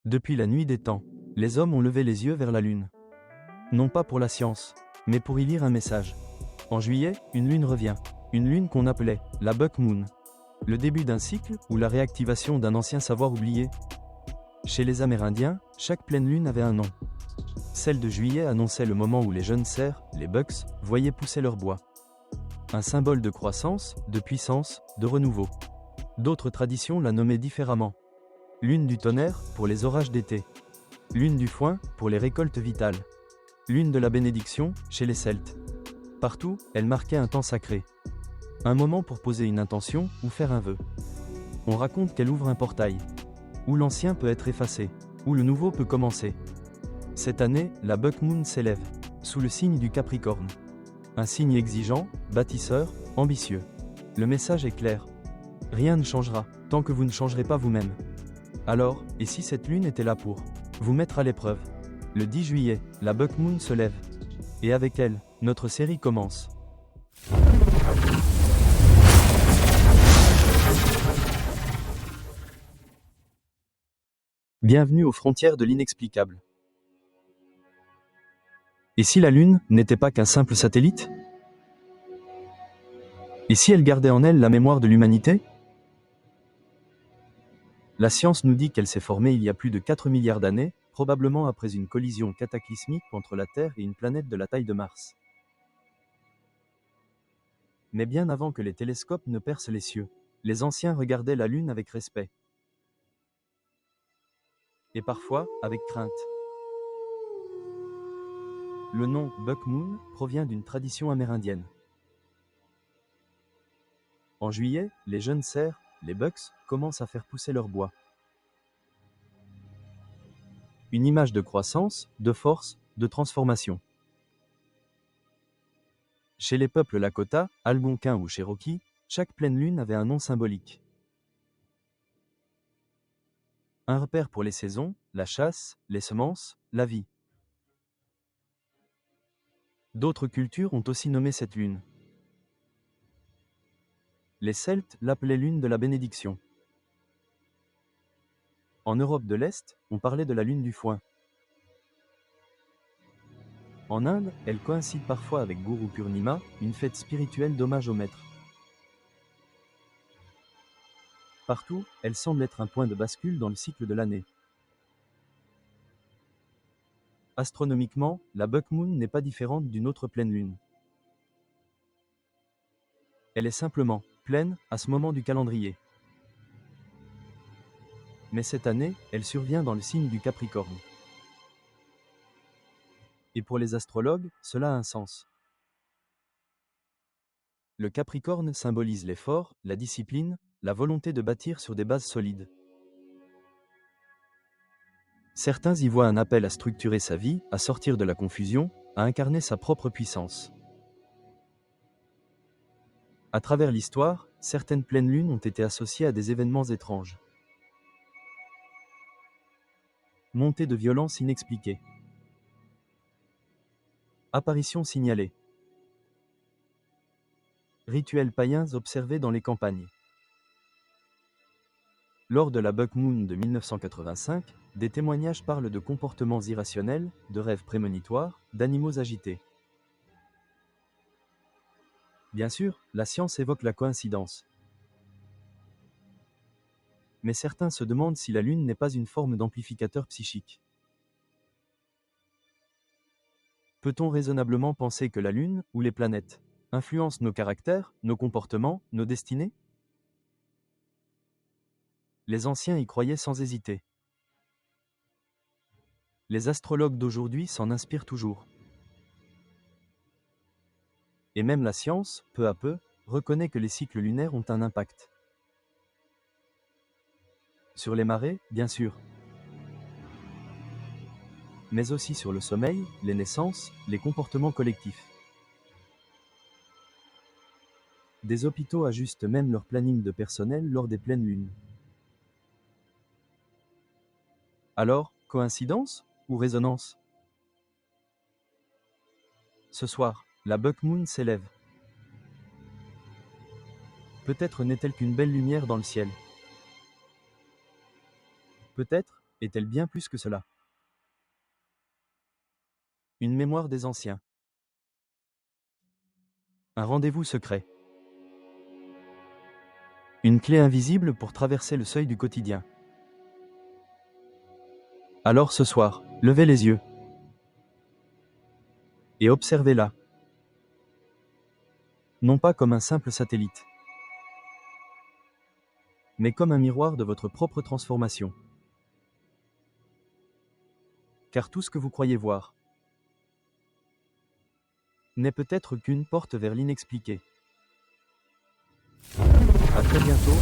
Depuis la nuit des temps, les hommes ont levé les yeux vers la Lune. Non pas pour la science, mais pour y lire un message. En juillet, une lune revient. Une lune qu'on appelait la Buck Moon. Le début d'un cycle ou la réactivation d'un ancien savoir oublié. Chez les Amérindiens, chaque pleine lune avait un nom. Celle de juillet annonçait le moment où les jeunes cerfs, les bucks, voyaient pousser leur bois. Un symbole de croissance, de puissance, de renouveau. D'autres traditions la nommaient différemment. Lune du tonnerre, pour les orages d'été. Lune du foin, pour les récoltes vitales. Lune de la bénédiction, chez les Celtes. Partout, elle marquait un temps sacré. Un moment pour poser une intention ou faire un vœu. On raconte qu'elle ouvre un portail. Où l'ancien peut être effacé. Où le nouveau peut commencer. Cette année, la Buck Moon s'élève. Sous le signe du Capricorne. Un signe exigeant, bâtisseur, ambitieux. Le message est clair. Rien ne changera, tant que vous ne changerez pas vous-même. Alors, et si cette lune était là pour vous mettre à l'épreuve? Le 10 juillet, la Buck Moon se lève. Et avec elle, notre série commence. Bienvenue aux frontières de l'inexplicable. Et si la Lune n'était pas qu'un simple satellite? Et si elle gardait en elle la mémoire de l'humanité? La science nous dit qu'elle s'est formée il y a plus de 4 milliards d'années, probablement après une collision cataclysmique entre la Terre et une planète de la taille de Mars. Mais bien avant que les télescopes ne percent les cieux, les anciens regardaient la Lune avec respect. Et parfois, avec crainte. Le nom Buck Moon provient d'une tradition amérindienne. En juillet, les jeunes cerfs, les bucks, commencent à faire pousser leur bois. Une image de croissance, de force, de transformation. Chez les peuples Lakota, Algonquins ou Cherokee, chaque pleine lune avait un nom symbolique. Un repère pour les saisons, la chasse, les semences, la vie. D'autres cultures ont aussi nommé cette lune. Les Celtes l'appelaient lune de la bénédiction. En Europe de l'Est, on parlait de la lune du foin. En Inde, elle coïncide parfois avec Guru Purnima, une fête spirituelle d'hommage au maître. Partout, elle semble être un point de bascule dans le cycle de l'année. Astronomiquement, la Buck Moon n'est pas différente d'une autre pleine lune. Elle est simplement pleine à ce moment du calendrier. Mais cette année, elle survient dans le signe du Capricorne. Et pour les astrologues, cela a un sens. Le Capricorne symbolise l'effort, la discipline, la volonté de bâtir sur des bases solides. Certains y voient un appel à structurer sa vie, à sortir de la confusion, à incarner sa propre puissance. À travers l'histoire, certaines pleines lunes ont été associées à des événements étranges. Montée de violence inexpliquée. Apparition signalée. Rituels païens observés dans les campagnes. Lors de la Buck Moon de 1985, des témoignages parlent de comportements irrationnels, de rêves prémonitoires, d'animaux agités. Bien sûr, la science évoque la coïncidence. Mais certains se demandent si la Lune n'est pas une forme d'amplificateur psychique. Peut-on raisonnablement penser que la Lune, ou les planètes, influencent nos caractères, nos comportements, nos destinées? Les anciens y croyaient sans hésiter. Les astrologues d'aujourd'hui s'en inspirent toujours. Et même la science, peu à peu, reconnaît que les cycles lunaires ont un impact. Sur les marées, bien sûr. Mais aussi sur le sommeil, les naissances, les comportements collectifs. Des hôpitaux ajustent même leur planning de personnel lors des pleines lunes. Alors, coïncidence ou résonance? Ce soir, la Buck Moon s'élève. Peut-être n'est-elle qu'une belle lumière dans le ciel. Peut-être Est-elle bien plus que cela? Une mémoire des anciens. Un rendez-vous secret. Une clé invisible pour traverser le seuil du quotidien. Alors ce soir, levez les yeux. Et observez-la. Non pas comme un simple satellite, mais comme un miroir de votre propre transformation. Car tout ce que vous croyez voir n'est peut-être qu'une porte vers l'inexpliqué. À très bientôt.